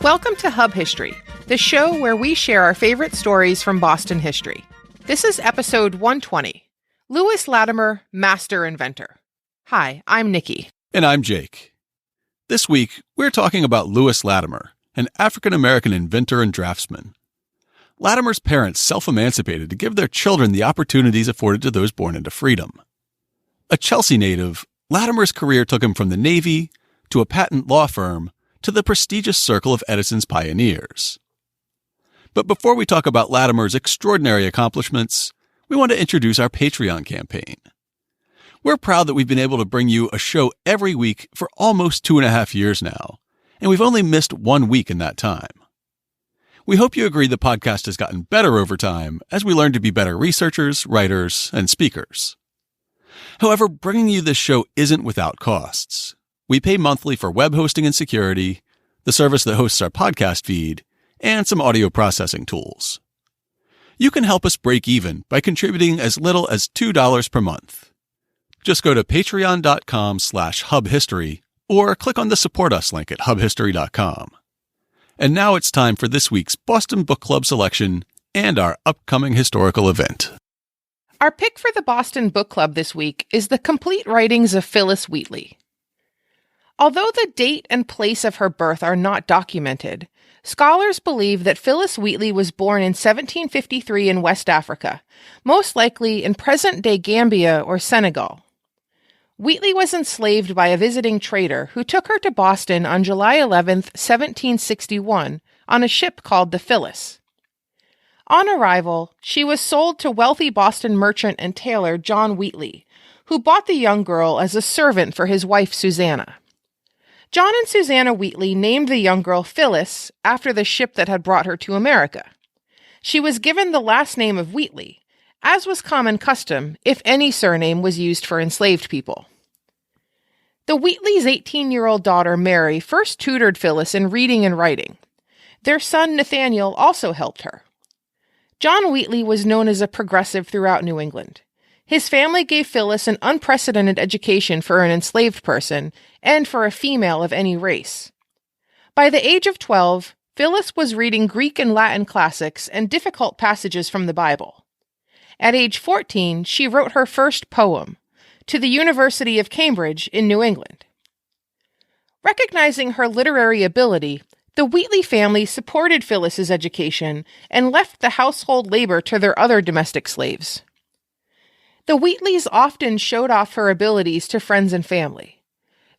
Welcome to Hub History, the show where we share our favorite stories from Boston history. This is episode 120, Lewis Latimer, Master Inventor. Hi, I'm Nikki. And I'm Jake. This week, we're talking about Lewis Latimer, an African-American inventor and draftsman. Latimer's parents self-emancipated to give their children the opportunities afforded to those born into freedom. A Chelsea native, Latimer's career took him from the Navy to a patent law firm to the prestigious circle of Edison's pioneers. But before we talk about Latimer's extraordinary accomplishments, we want to introduce our Patreon campaign. We're proud that we've been able to bring you a show every week for almost 2.5 years now, and we've only missed 1 week in that time. We hope you agree the podcast has gotten better over time as we learn to be better researchers, writers, and speakers. However, bringing you this show isn't without costs. We pay monthly for web hosting and security, the service that hosts our podcast feed, and some audio processing tools. You can help us break even by contributing as little as $2 per month. Just go to patreon.com/hubhistory or click on the Support Us link at hubhistory.com. And now it's time for this week's Boston Book Club selection and our upcoming historical event. Our pick for the Boston Book Club this week is The Complete Writings of Phillis Wheatley. Although the date and place of her birth are not documented, scholars believe that Phillis Wheatley was born in 1753 in West Africa, most likely in present-day Gambia or Senegal. Wheatley was enslaved by a visiting trader who took her to Boston on July 11, 1761, on a ship called the Phillis. On arrival, she was sold to wealthy Boston merchant and tailor John Wheatley, who bought the young girl as a servant for his wife Susanna. John and Susanna Wheatley named the young girl Phillis after the ship that had brought her to America. She was given the last name of Wheatley, as was common custom if any surname was used for enslaved people. The Wheatley's 18-year-old daughter Mary first tutored Phillis in reading and writing. Their son Nathaniel also helped her. John Wheatley was known as a progressive throughout New England. His family gave Phillis an unprecedented education for an enslaved person and for a female of any race. By the age of 12, Phillis was reading Greek and Latin classics and difficult passages from the Bible. At age 14, she wrote her first poem, to the University of Cambridge in New England. Recognizing her literary ability, the Wheatley family supported Phillis's education and left the household labor to their other domestic slaves. The Wheatleys often showed off her abilities to friends and family.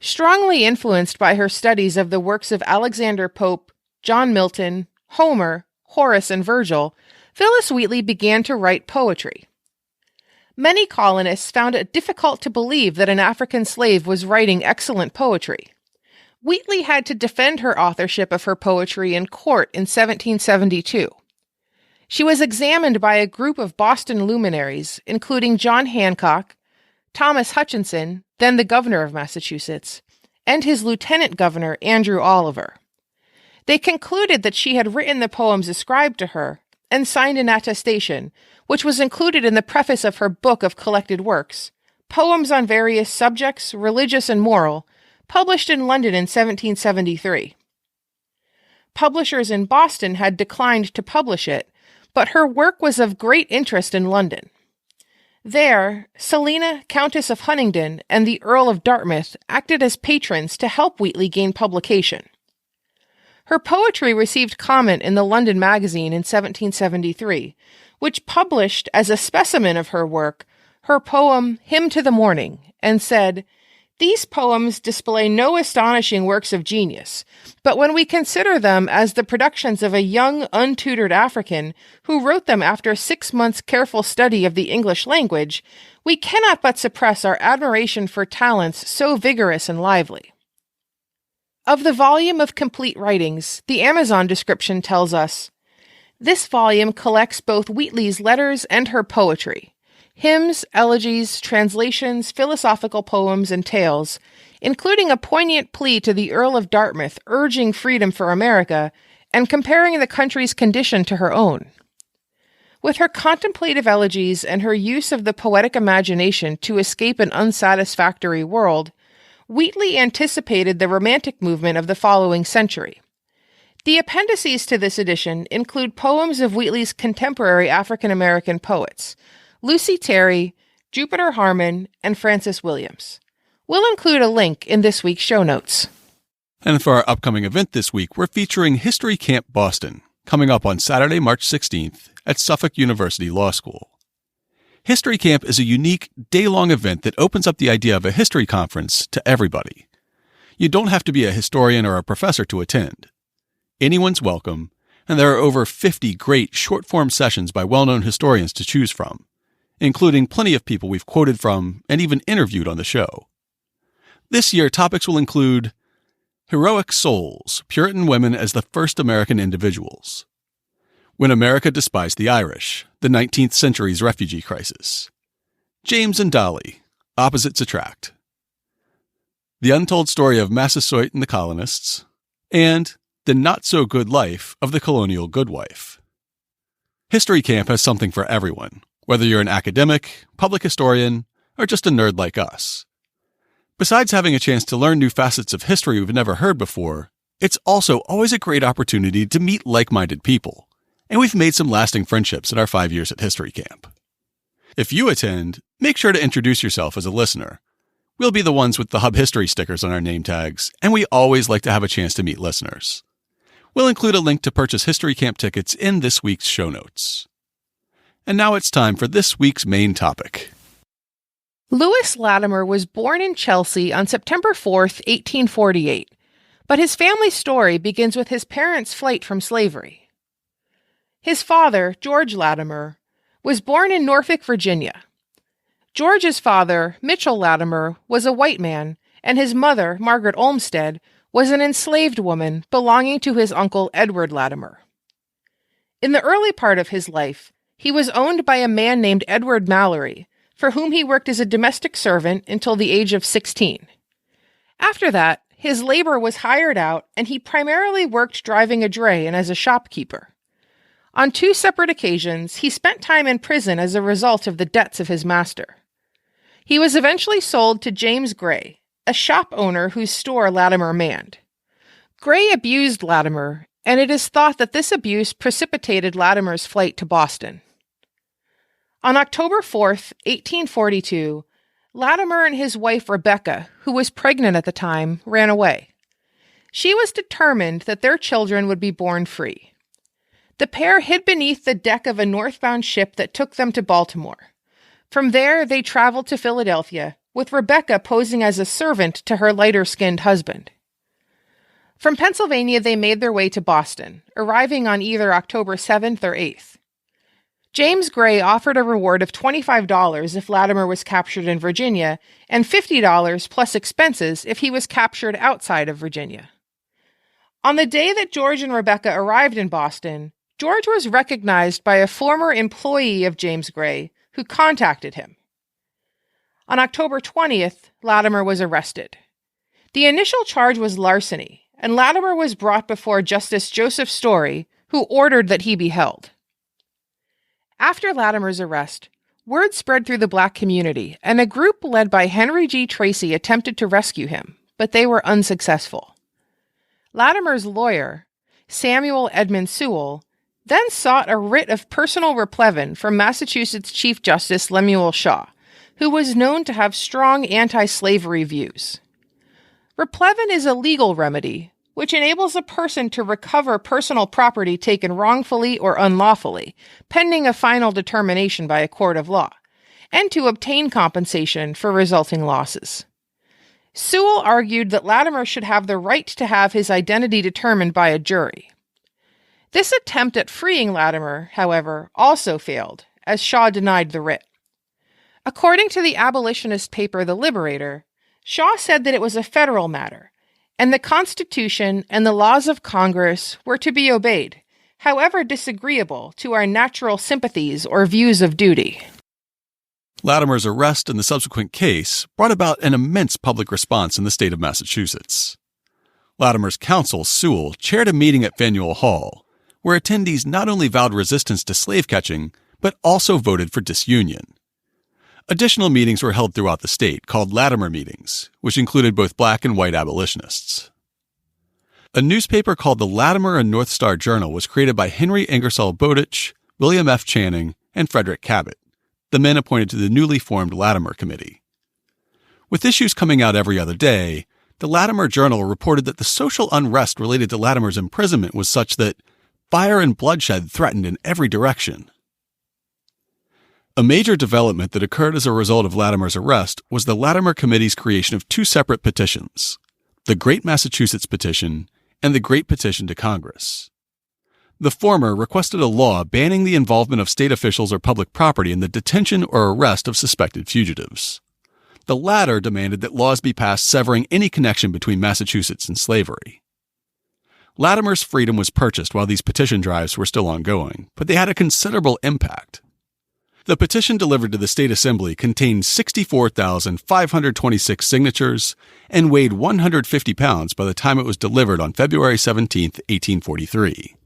Strongly influenced by her studies of the works of Alexander Pope, John Milton, Homer, Horace, and Virgil, Phillis Wheatley began to write poetry. Many colonists found it difficult to believe that an African slave was writing excellent poetry. Wheatley had to defend her authorship of her poetry in court in 1772. She was examined by a group of Boston luminaries, including John Hancock, Thomas Hutchinson, then the governor of Massachusetts, and his lieutenant governor, Andrew Oliver. They concluded that she had written the poems ascribed to her and signed an attestation, which was included in the preface of her book of collected works, Poems on Various Subjects, Religious and Moral, published in London in 1773. Publishers in Boston had declined to publish it, but her work was of great interest in London. There, Selina, Countess of Huntingdon, and the Earl of Dartmouth acted as patrons to help Wheatley gain publication. Her poetry received comment in the London Magazine in 1773, which published as a specimen of her work her poem Hymn to the Morning, and said, "These poems display no astonishing works of genius, but when we consider them as the productions of a young, untutored African who wrote them after 6 months' careful study of the English language, we cannot but suppress our admiration for talents so vigorous and lively." Of the volume of complete writings, the Amazon description tells us, "This volume collects both Wheatley's letters and her poetry, hymns, elegies, translations, philosophical poems, and tales, including a poignant plea to the Earl of Dartmouth urging freedom for America and comparing the country's condition to her own." With her contemplative elegies and her use of the poetic imagination to escape an unsatisfactory world, Wheatley anticipated the Romantic movement of the following century. The appendices to this edition include poems of Wheatley's contemporary African-American poets, Lucy Terry, Jupiter Harmon, and Francis Williams. We'll include a link in this week's show notes. And for our upcoming event this week, we're featuring History Camp Boston, coming up on Saturday, March 16th at Suffolk University Law School. History Camp is a unique, day-long event that opens up the idea of a history conference to everybody. You don't have to be a historian or a professor to attend. Anyone's welcome, and there are over 50 great short-form sessions by well-known historians to choose from, including plenty of people we've quoted from and even interviewed on the show. This year, topics will include Heroic Souls, Puritan Women as the First American Individuals, When America Despised the Irish, the 19th Century's Refugee Crisis, James and Dolly, Opposites Attract, The Untold Story of Massasoit and the Colonists, and The Not-So-Good Life of the Colonial Goodwife. History Camp has something for everyone, whether you're an academic, public historian, or just a nerd like us. Besides having a chance to learn new facets of history we've never heard before, it's also always a great opportunity to meet like-minded people, and we've made some lasting friendships in our 5 years at History Camp. If you attend, make sure to introduce yourself as a listener. We'll be the ones with the Hub History stickers on our name tags, and we always like to have a chance to meet listeners. We'll include a link to purchase History Camp tickets in this week's show notes. And now it's time for this week's main topic. Lewis Latimer was born in Chelsea on September 4th, 1848, but his family story begins with his parents' flight from slavery. His father, George Latimer, was born in Norfolk, Virginia. George's father, Mitchell Latimer, was a white man, and his mother, Margaret Olmsted, was an enslaved woman belonging to his uncle Edward Latimer. In the early part of his life, he was owned by a man named Edward Mallory, for whom he worked as a domestic servant until the age of 16. After that, his labor was hired out, and he primarily worked driving a dray and as a shopkeeper. On 2 separate occasions, he spent time in prison as a result of the debts of his master. He was eventually sold to James Gray, a shop owner whose store Latimer manned. Gray abused Latimer, and it is thought that this abuse precipitated Latimer's flight to Boston. On October 4th, 1842, Latimer and his wife Rebecca, who was pregnant at the time, ran away. She was determined that their children would be born free. The pair hid beneath the deck of a northbound ship that took them to Baltimore. From there, they traveled to Philadelphia, with Rebecca posing as a servant to her lighter-skinned husband. From Pennsylvania, they made their way to Boston, arriving on either October 7th or 8th. James Gray offered a reward of $25 if Latimer was captured in Virginia, and $50 plus expenses if he was captured outside of Virginia. On the day that George and Rebecca arrived in Boston, George was recognized by a former employee of James Gray, who contacted him. On October 20th, Latimer was arrested. The initial charge was larceny, and Latimer was brought before Justice Joseph Story, who ordered that he be held. After Latimer's arrest, word spread through the black community, and a group led by Henry G. Tracy attempted to rescue him, but they were unsuccessful. Latimer's lawyer, Samuel Edmund Sewell, then sought a writ of personal replevin from Massachusetts Chief Justice Lemuel Shaw, who was known to have strong anti-slavery views. Replevin is a legal remedy which enables a person to recover personal property taken wrongfully or unlawfully, pending a final determination by a court of law, and to obtain compensation for resulting losses. Sewell argued that Latimer should have the right to have his identity determined by a jury. This attempt at freeing Latimer, however, also failed, as Shaw denied the writ. According to the abolitionist paper The Liberator, Shaw said that it was a federal matter, and the Constitution and the laws of Congress were to be obeyed, however disagreeable to our natural sympathies or views of duty. Latimer's arrest and the subsequent case brought about an immense public response in the state of Massachusetts. Latimer's counsel, Sewell, chaired a meeting at Faneuil Hall, where attendees not only vowed resistance to slave catching, but also voted for disunion. Additional meetings were held throughout the state called Latimer meetings, which included both black and white abolitionists. A newspaper called the Latimer and North Star Journal was created by Henry Ingersoll Bowditch, William F. Channing, and Frederick Cabot, the men appointed to the newly formed Latimer Committee. With issues coming out every other day, the Latimer Journal reported that the social unrest related to Latimer's imprisonment was such that fire and bloodshed threatened in every direction. A major development that occurred as a result of Latimer's arrest was the Latimer Committee's creation of two separate petitions, the Great Massachusetts Petition and the Great Petition to Congress. The former requested a law banning the involvement of state officials or public property in the detention or arrest of suspected fugitives. The latter demanded that laws be passed severing any connection between Massachusetts and slavery. Latimer's freedom was purchased while these petition drives were still ongoing, but they had a considerable impact. The petition delivered to the state assembly contained 64,526 signatures and weighed 150 pounds by the time it was delivered on February 17, 1843.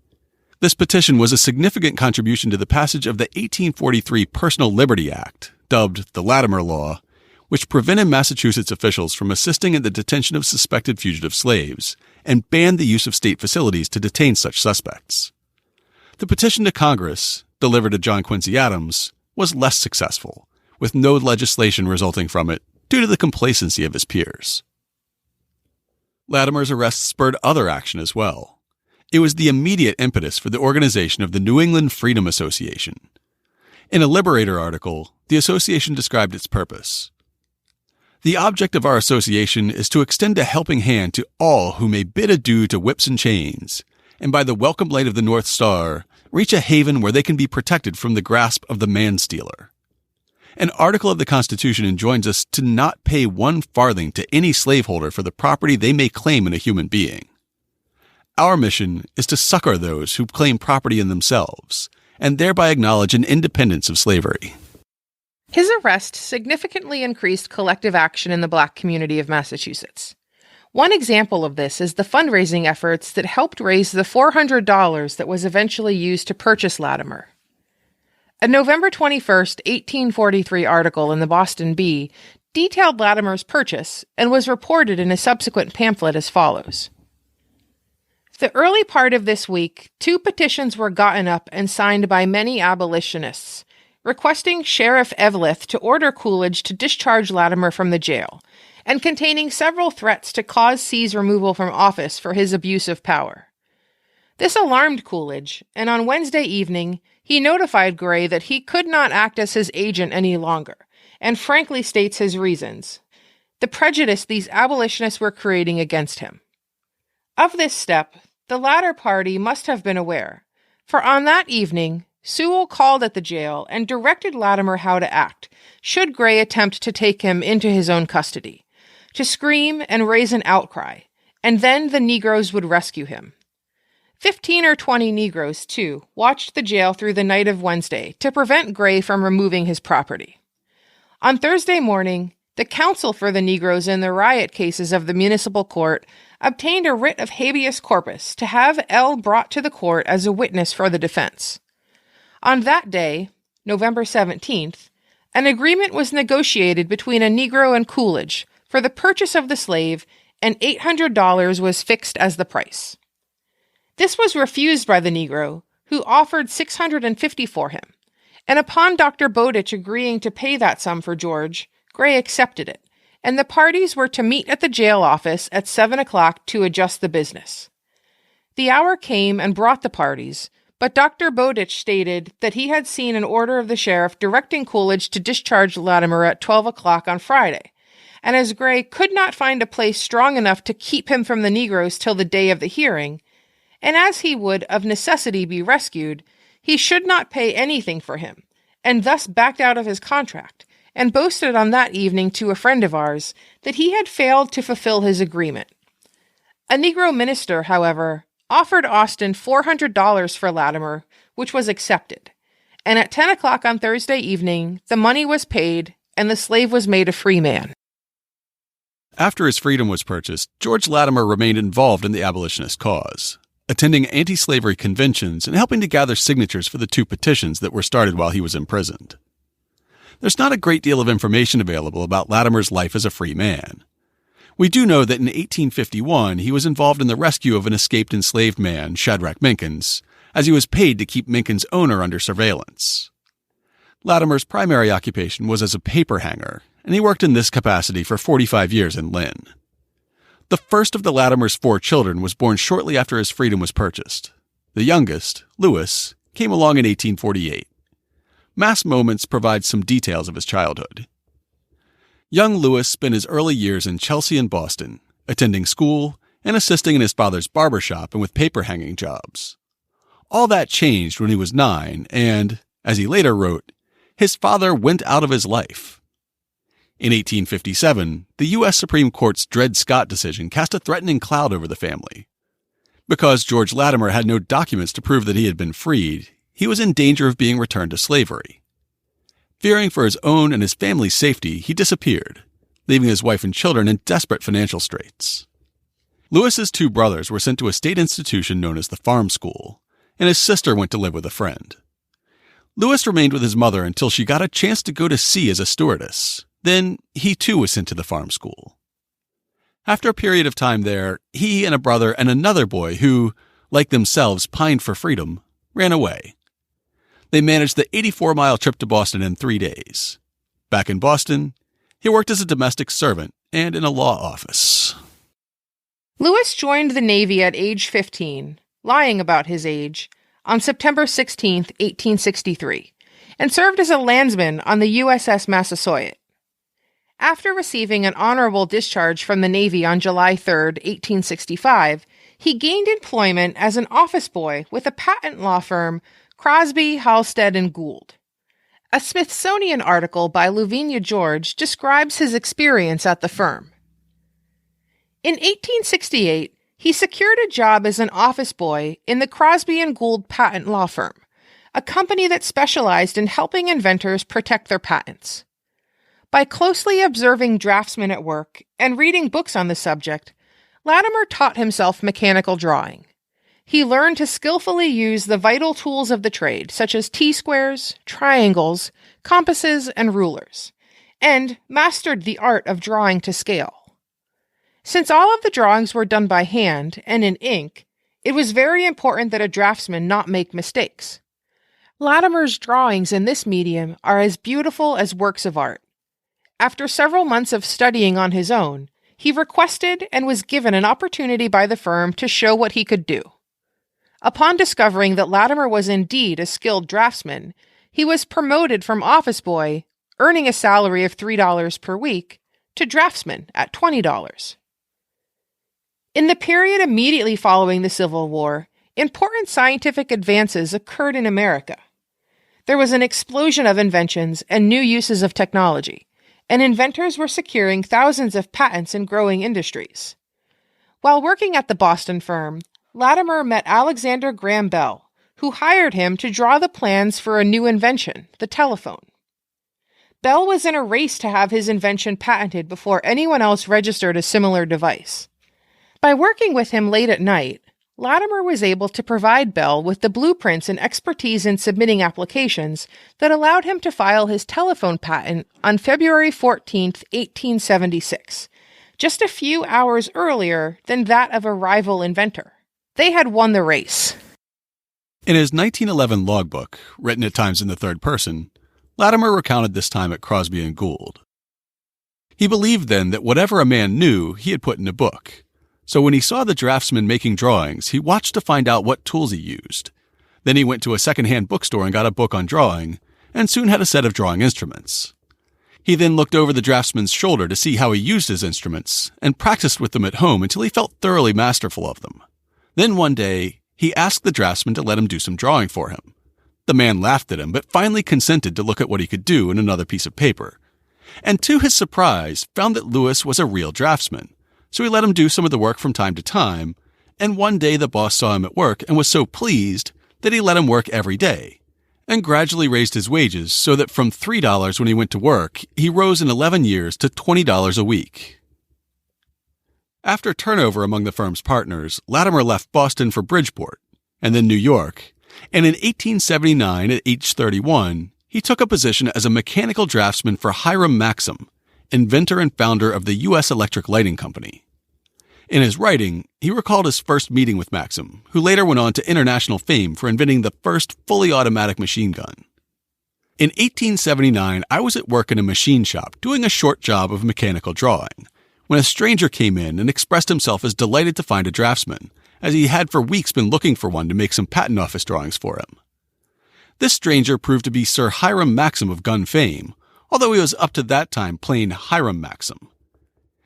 This petition was a significant contribution to the passage of the 1843 Personal Liberty Act, dubbed the Latimer Law, which prevented Massachusetts officials from assisting in the detention of suspected fugitive slaves and banned the use of state facilities to detain such suspects. The petition to Congress, delivered to John Quincy Adams, was less successful, with no legislation resulting from it due to the complacency of his peers. Latimer's arrest spurred other action as well. It was the immediate impetus for the organization of the New England Freedom Association. In a Liberator article, the association described its purpose. The object of our association is to extend a helping hand to all who may bid adieu to whips and chains, and by the welcome light of the North Star, reach a haven where they can be protected from the grasp of the man-stealer. An article of the Constitution enjoins us to not pay 1 farthing to any slaveholder for the property they may claim in a human being. Our mission is to succor those who claim property in themselves, and thereby acknowledge an independence of slavery. His arrest significantly increased collective action in the Black community of Massachusetts. One example of this is the fundraising efforts that helped raise the $400 that was eventually used to purchase Latimer. A November 21, 1843 article in the Boston Bee detailed Latimer's purchase and was reported in a subsequent pamphlet as follows. The early part of this week, 2 petitions were gotten up and signed by many abolitionists, requesting Sheriff Eveleth to order Coolidge to discharge Latimer from the jail, and containing several threats to cause C's removal from office for his abuse of power. This alarmed Coolidge, and on Wednesday evening, he notified Gray that he could not act as his agent any longer, and frankly states his reasons: the prejudice these abolitionists were creating against him. Of this step, the latter party must have been aware, for on that evening, Sewell called at the jail and directed Latimer how to act, should Gray attempt to take him into his own custody, to scream and raise an outcry, and then the Negroes would rescue him. 15 or 20 Negroes, too, watched the jail through the night of Wednesday to prevent Gray from removing his property. On Thursday morning, the counsel for the Negroes in the riot cases of the municipal court obtained a writ of habeas corpus to have L brought to the court as a witness for the defense. On that day, November 17th, an agreement was negotiated between a Negro and Coolidge for the purchase of the slave, and $800 was fixed as the price. This was refused by the Negro, who offered $650 for him, and upon Dr. Bowditch agreeing to pay that sum for George, Gray accepted it, and the parties were to meet at the jail office at 7 o'clock to adjust the business. The hour came and brought the parties, but Dr. Bowditch stated that he had seen an order of the sheriff directing Coolidge to discharge Latimer at 12 o'clock on Friday, and as Gray could not find a place strong enough to keep him from the Negroes till the day of the hearing, and as he would of necessity be rescued, he should not pay anything for him, and thus backed out of his contract, and boasted on that evening to a friend of ours that he had failed to fulfill his agreement. A Negro minister, however, offered Austin $400 for Latimer, which was accepted, and at 10 o'clock on Thursday evening, the money was paid, and the slave was made a free man. After his freedom was purchased, George Latimer remained involved in the abolitionist cause, attending anti-slavery conventions and helping to gather signatures for the 2 petitions that were started while he was imprisoned. There's not a great deal of information available about Latimer's life as a free man. We do know that in 1851 he was involved in the rescue of an escaped enslaved man, Shadrach Minkins, as he was paid to keep Minkins' owner under surveillance. Latimer's primary occupation was as a paper hanger, and he worked in this capacity for 45 years in Lynn. The first of the Latimer's 4 children was born shortly after his freedom was purchased. The youngest, Lewis, came along in 1848. Mass Moments provides some details of his childhood. Young Lewis spent his early years in Chelsea and Boston, attending school and assisting in his father's barber shop and with paper hanging jobs. All that changed when he was 9 and, as he later wrote, his father went out of his life. In 1857, the U.S. Supreme Court's Dred Scott decision cast a threatening cloud over the family. Because George Latimer had no documents to prove that he had been freed, he was in danger of being returned to slavery. Fearing for his own and his family's safety, he disappeared, leaving his wife and children in desperate financial straits. Lewis's 2 brothers were sent to a state institution known as the Farm School, and his sister went to live with a friend. Lewis remained with his mother until she got a chance to go to sea as a stewardess. Then he too was sent to the farm school. After a period of time there, he and a brother and another boy who, like themselves, pined for freedom, ran away. They managed the 84-mile trip to Boston in 3 days. Back in Boston, he worked as a domestic servant and in a law office. Lewis joined the Navy at age 15, lying about his age, on September 16, 1863, and served as a landsman on the USS Massasoit. After receiving an honorable discharge from the Navy on July 3, 1865, he gained employment as an office boy with a patent law firm, Crosby, Halstead, and Gould. A Smithsonian article by Lavinia George describes his experience at the firm. In 1868, he secured a job as an office boy in the Crosby and Gould patent law firm, a company that specialized in helping inventors protect their patents. By closely observing draftsmen at work and reading books on the subject, Latimer taught himself mechanical drawing. He learned to skillfully use the vital tools of the trade, such as T-squares, triangles, compasses, and rulers, and mastered the art of drawing to scale. Since all of the drawings were done by hand and in ink, it was very important that a draftsman not make mistakes. Latimer's drawings in this medium are as beautiful as works of art. After several months of studying on his own, he requested and was given an opportunity by the firm to show what he could do. Upon discovering that Latimer was indeed a skilled draftsman, he was promoted from office boy, earning a salary of $3 per week, to draftsman at $20. In the period immediately following the Civil War, important scientific advances occurred in America. There was an explosion of inventions and new uses of technology, and inventors were securing thousands of patents in growing industries. While working at the Boston firm, Latimer met Alexander Graham Bell, who hired him to draw the plans for a new invention, the telephone. Bell was in a race to have his invention patented before anyone else registered a similar device. By working with him late at night, Latimer was able to provide Bell with the blueprints and expertise in submitting applications that allowed him to file his telephone patent on February 14, 1876, just a few hours earlier than that of a rival inventor. They had won the race. In his 1911 logbook, written at times in the third person, Latimer recounted this time at Crosby and Gould. He believed then that whatever a man knew, he had put in a book. So when he saw the draftsman making drawings, he watched to find out what tools he used. Then he went to a second-hand bookstore and got a book on drawing, and soon had a set of drawing instruments. He then looked over the draftsman's shoulder to see how he used his instruments, and practiced with them at home until he felt thoroughly masterful of them. Then one day, he asked the draftsman to let him do some drawing for him. The man laughed at him, but finally consented to look at what he could do in another piece of paper. And to his surprise, found that Lewis was a real draftsman. So he let him do some of the work from time to time, and one day the boss saw him at work and was so pleased that he let him work every day, and gradually raised his wages so that from $3 when he went to work, he rose in 11 years to $20 a week. After turnover among the firm's partners, Latimer left Boston for Bridgeport, and then New York, and in 1879, at age 31, he took a position as a mechanical draftsman for Hiram Maxim, inventor and founder of the U.S. Electric Lighting Company. In his writing, he recalled his first meeting with Maxim, who later went on to international fame for inventing the first fully automatic machine gun. In 1879, I was at work in a machine shop doing a short job of mechanical drawing, when a stranger came in and expressed himself as delighted to find a draftsman, as he had for weeks been looking for one to make some patent office drawings for him. This stranger proved to be Sir Hiram Maxim of gun fame, although he was up to that time plain Hiram Maxim.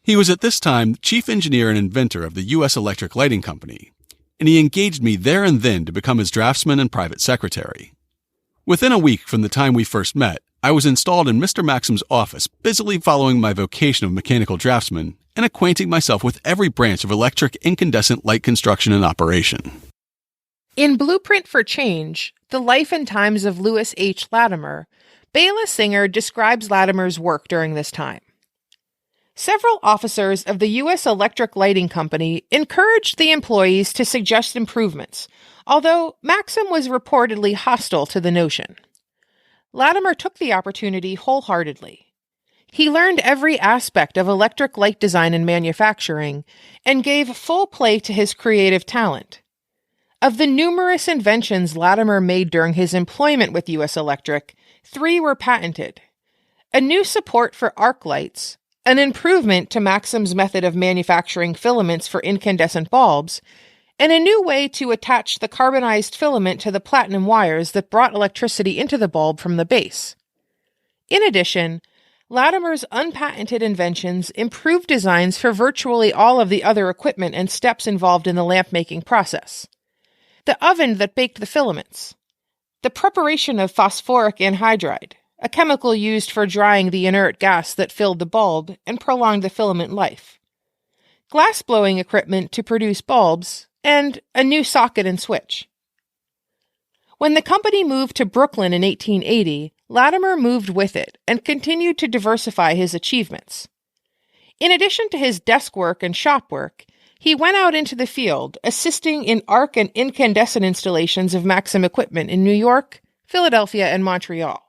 He was at this time chief engineer and inventor of the U.S. Electric Lighting Company, and he engaged me there and then to become his draftsman and private secretary. Within a week from the time we first met, I was installed in Mr. Maxim's office, busily following my vocation of mechanical draftsman and acquainting myself with every branch of electric incandescent light construction and operation. In Blueprint for Change, The Life and Times of Lewis H. Latimer, Bela Singer describes Latimer's work during this time. Several officers of the U.S. Electric Lighting Company encouraged the employees to suggest improvements, although Maxim was reportedly hostile to the notion. Latimer took the opportunity wholeheartedly. He learned every aspect of electric light design and manufacturing and gave full play to his creative talent. Of the numerous inventions Latimer made during his employment with U.S. Electric, 3 were patented: a new support for arc lights, an improvement to Maxim's method of manufacturing filaments for incandescent bulbs, and a new way to attach the carbonized filament to the platinum wires that brought electricity into the bulb from the base. In addition, Latimer's unpatented inventions improved designs for virtually all of the other equipment and steps involved in the lamp-making process: the oven that baked the filaments, the preparation of phosphoric anhydride, a chemical used for drying the inert gas that filled the bulb and prolonged the filament life, glass-blowing equipment to produce bulbs, and a new socket and switch. When the company moved to Brooklyn in 1880, Latimer moved with it and continued to diversify his achievements. In addition to his desk work and shop work, he went out into the field, assisting in arc and incandescent installations of Maxim equipment in New York, Philadelphia, and Montreal.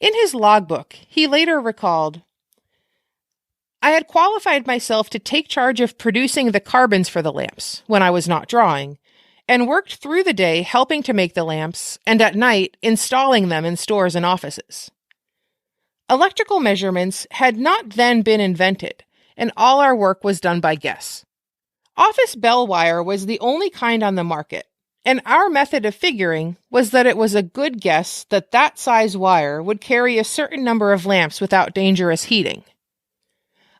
In his logbook, he later recalled, "I had qualified myself to take charge of producing the carbons for the lamps when I was not drawing, and worked through the day helping to make the lamps, and at night installing them in stores and offices." Electrical measurements had not then been invented, and all our work was done by guess. Office bell wire was the only kind on the market, and our method of figuring was that it was a good guess that that size wire would carry a certain number of lamps without dangerous heating.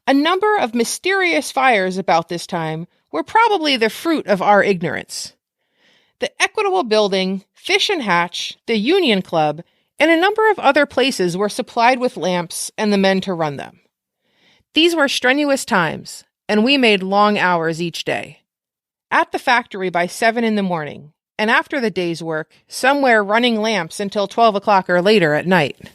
A number of mysterious fires about this time were probably the fruit of our ignorance. The Equitable Building, Fish and Hatch, the Union Club, and a number of other places were supplied with lamps and the men to run them. These were strenuous times, and we made long hours each day. At the factory by 7 in the morning, and after the day's work, somewhere running lamps until 12 o'clock or later at night.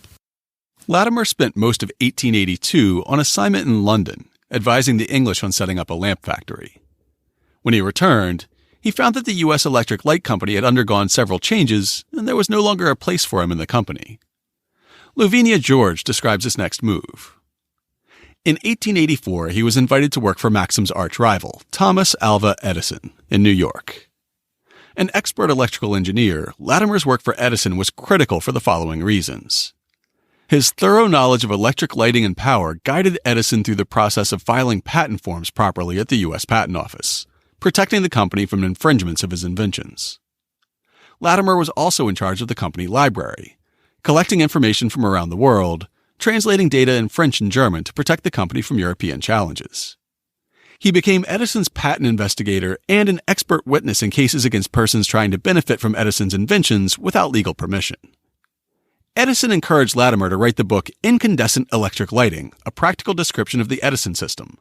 Latimer spent most of 1882 on assignment in London, advising the English on setting up a lamp factory. When he returned, he found that the U.S. Electric Light Company had undergone several changes, and there was no longer a place for him in the company. Lavinia George describes his next move. In 1884, he was invited to work for Maxim's arch-rival, Thomas Alva Edison, in New York. An expert electrical engineer, Latimer's work for Edison was critical for the following reasons. His thorough knowledge of electric lighting and power guided Edison through the process of filing patent forms properly at the U.S. Patent Office, protecting the company from infringements of his inventions. Latimer was also in charge of the company library, collecting information from around the world, translating data in French and German to protect the company from European challenges. He became Edison's patent investigator and an expert witness in cases against persons trying to benefit from Edison's inventions without legal permission. Edison encouraged Latimer to write the book Incandescent Electric Lighting, a practical description of the Edison system.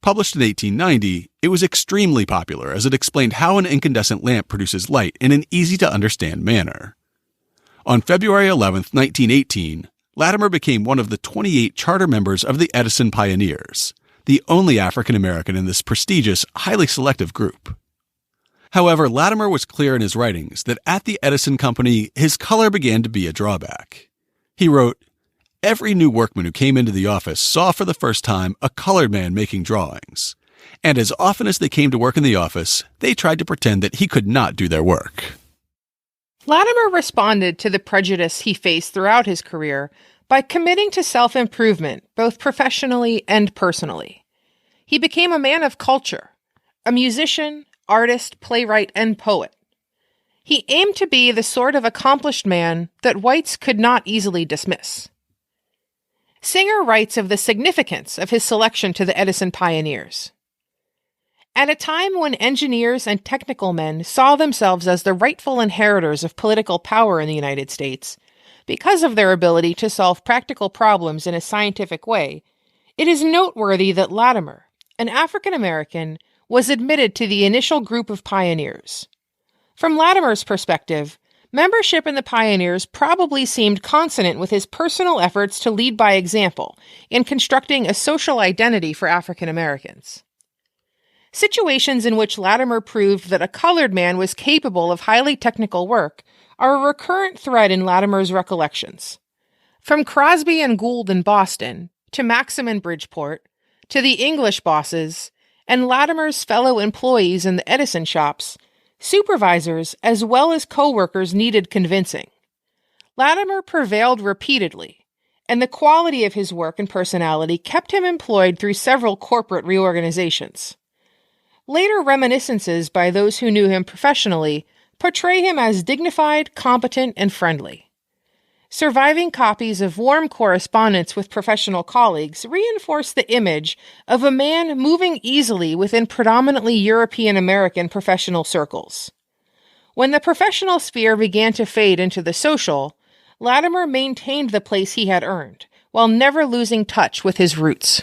Published in 1890, it was extremely popular as it explained how an incandescent lamp produces light in an easy-to-understand manner. On February 11, 1918, Latimer became one of the 28 charter members of the Edison Pioneers, the only African American in this prestigious, highly selective group. However, Latimer was clear in his writings that at the Edison Company, his color began to be a drawback. He wrote, Every new workman who came into the office saw for the first time a colored man making drawings. And as often as they came to work in the office, they tried to pretend that he could not do their work. Latimer responded to the prejudice he faced throughout his career by committing to self-improvement, both professionally and personally. He became a man of culture, a musician, artist, playwright, and poet. He aimed to be the sort of accomplished man that whites could not easily dismiss. Singer writes of the significance of his selection to the Edison pioneers. At a time when engineers and technical men saw themselves as the rightful inheritors of political power in the United States, because of their ability to solve practical problems in a scientific way, it is noteworthy that Latimer, an African American, was admitted to the initial group of pioneers. From Latimer's perspective, membership in the pioneers probably seemed consonant with his personal efforts to lead by example in constructing a social identity for African Americans. Situations in which Latimer proved that a colored man was capable of highly technical work are a recurrent thread in Latimer's recollections. From Crosby and Gould in Boston, to Maxim in Bridgeport, to the English bosses, and Latimer's fellow employees in the Edison shops, supervisors as well as co-workers needed convincing. Latimer prevailed repeatedly, and the quality of his work and personality kept him employed through several corporate reorganizations. Later reminiscences by those who knew him professionally portray him as dignified, competent, and friendly. Surviving copies of warm correspondence with professional colleagues reinforce the image of a man moving easily within predominantly European American professional circles. When the professional sphere began to fade into the social, Latimer maintained the place he had earned, while never losing touch with his roots.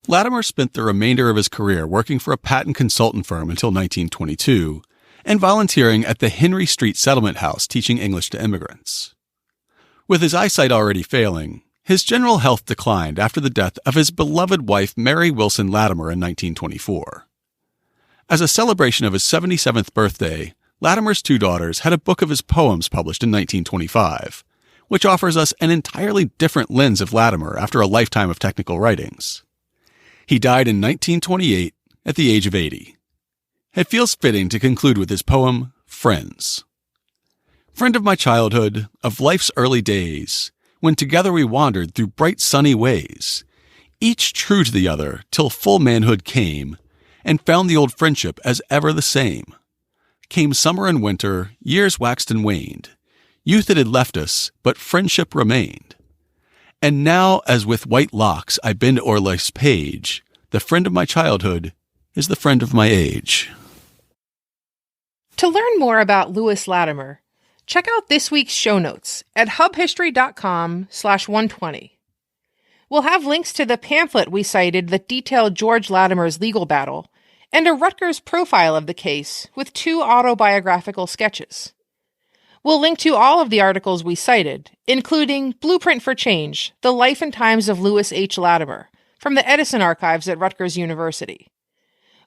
Latimer spent the remainder of his career working for a patent consultant firm until 1922 and volunteering at the Henry Street Settlement House teaching English to immigrants. With his eyesight already failing, his general health declined after the death of his beloved wife Mary Wilson Latimer in 1924. As a celebration of his 77th birthday, Latimer's two daughters had a book of his poems published in 1925, which offers us an entirely different lens of Latimer after a lifetime of technical writings. He died in 1928 at the age of 80. It feels fitting to conclude with his poem, Friends. Friend of my childhood, of life's early days, when together we wandered through bright sunny ways, each true to the other till full manhood came, and found the old friendship as ever the same. Came summer and winter, years waxed and waned. Youth it had left us, but friendship remained. And now, as with white locks I bend o'er life's page, the friend of my childhood is the friend of my age. To learn more about Lewis Latimer, check out this week's show notes at hubhistory.com/120. We'll have links to the pamphlet we cited that detailed George Latimer's legal battle, and a Rutgers profile of the case with 2 autobiographical sketches. We'll link to all of the articles we cited, including Blueprint for Change, The Life and Times of Lewis H. Latimer, from the Edison archives at Rutgers University.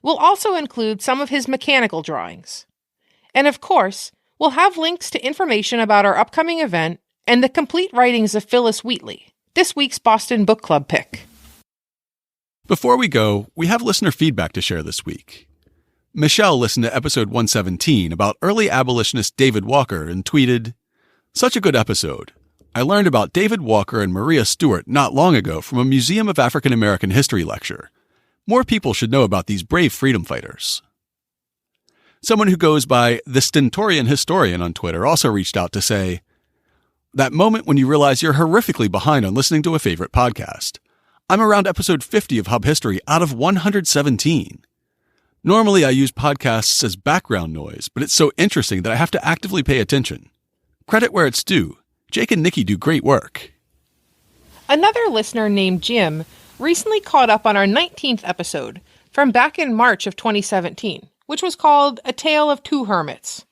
We'll also include some of his mechanical drawings. And of course, we'll have links to information about our upcoming event and the complete writings of Phyllis Wheatley, this week's Boston Book Club pick. Before we go, we have listener feedback to share this week. Michelle listened to episode 117 about early abolitionist David Walker and tweeted, "Such a good episode. I learned about David Walker and Maria Stewart not long ago from a Museum of African American History lecture. More people should know about these brave freedom fighters." Someone who goes by the Stentorian Historian on Twitter also reached out to say, "That moment when you realize you're horrifically behind on listening to a favorite podcast. I'm around episode 50 of Hub History out of 117. Normally, I use podcasts as background noise, but it's so interesting that I have to actively pay attention. Credit where it's due. Jake and Nikki do great work." Another listener named Jim recently caught up on our 19th episode from back in March of 2017, which was called A Tale of Two Hermits.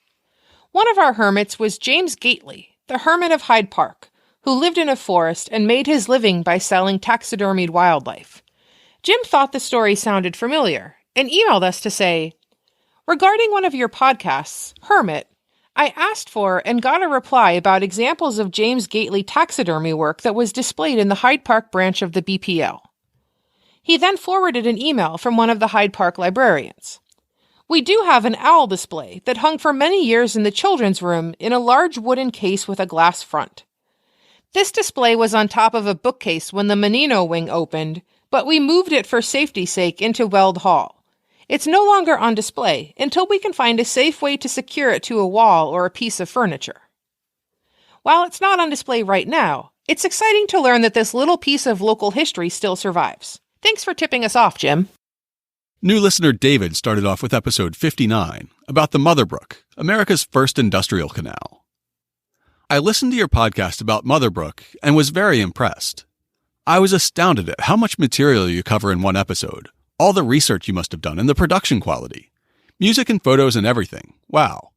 One of our hermits was James Gately, the hermit of Hyde Park, who lived in a forest and made his living by selling taxidermied wildlife. Jim thought the story sounded familiar and emailed us to say, "Regarding one of your podcasts, Hermit, I asked for and got a reply about examples of James Gately taxidermy work that was displayed in the Hyde Park branch of the BPL. He then forwarded an email from one of the Hyde Park librarians. We do have an owl display that hung for many years in the children's room in a large wooden case with a glass front. This display was on top of a bookcase when the Menino wing opened, but we moved it for safety's sake into Weld Hall. It's no longer on display until we can find a safe way to secure it to a wall or a piece of furniture. While it's not on display right now, it's exciting to learn that this little piece of local history still survives. Thanks for tipping us off, Jim. New listener David started off with episode 59 about the Mother Brook, America's first industrial canal. I listened to your podcast about Mother Brook and was very impressed. I was astounded at how much material you cover in one episode, all the research you must have done, and the production quality. Music and photos and everything. Wow.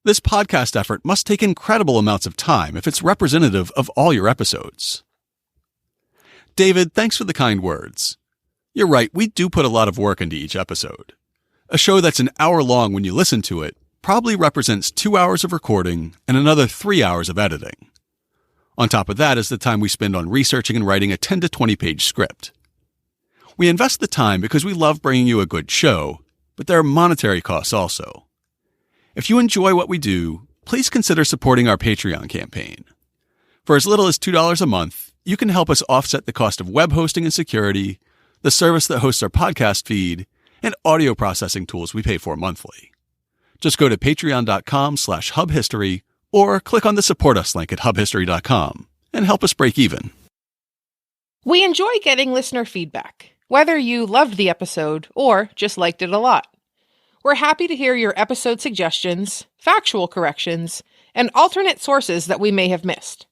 This podcast effort must take incredible amounts of time if it's representative of all your episodes. David, thanks for the kind words. You're right, we do put a lot of work into each episode. A show that's an hour long when you listen to it probably represents 2 hours of recording and another 3 hours of editing. On top of that is the time we spend on researching and writing a 10 to 20 page script. We invest the time because we love bringing you a good show, but there are monetary costs also. If you enjoy what we do, please consider supporting our Patreon campaign. For as little as $2 a month, you can help us offset the cost of web hosting and security, the service that hosts our podcast feed, and audio processing tools we pay for monthly. Just go to patreon.com/hubhistory or click on the Support Us link at hubhistory.com and help us break even. We enjoy getting listener feedback, whether you loved the episode or just liked it a lot. We're happy to hear your episode suggestions, factual corrections, and alternate sources that we may have missed.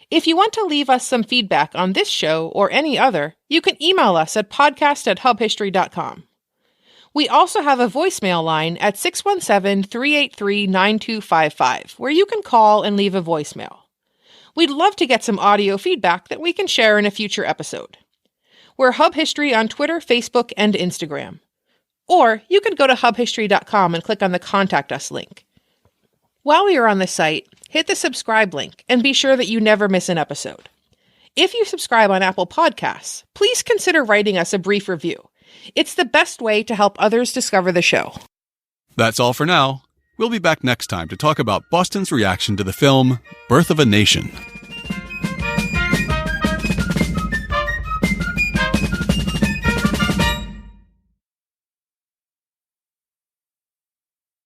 If you want to leave us some feedback on this show or any other, you can email us at podcast@hubhistory.com. We also have a voicemail line at 617-383-9255, where you can call and leave a voicemail. We'd love to get some audio feedback that we can share in a future episode. We're Hub History on Twitter, Facebook, and Instagram. Or you can go to hubhistory.com and click on the Contact Us link. While you're on the site, hit the subscribe link and be sure that you never miss an episode. If you subscribe on Apple Podcasts, please consider writing us a brief review. It's the best way to help others discover the show. That's all for now. We'll be back next time to talk about Boston's reaction to the film Birth of a Nation.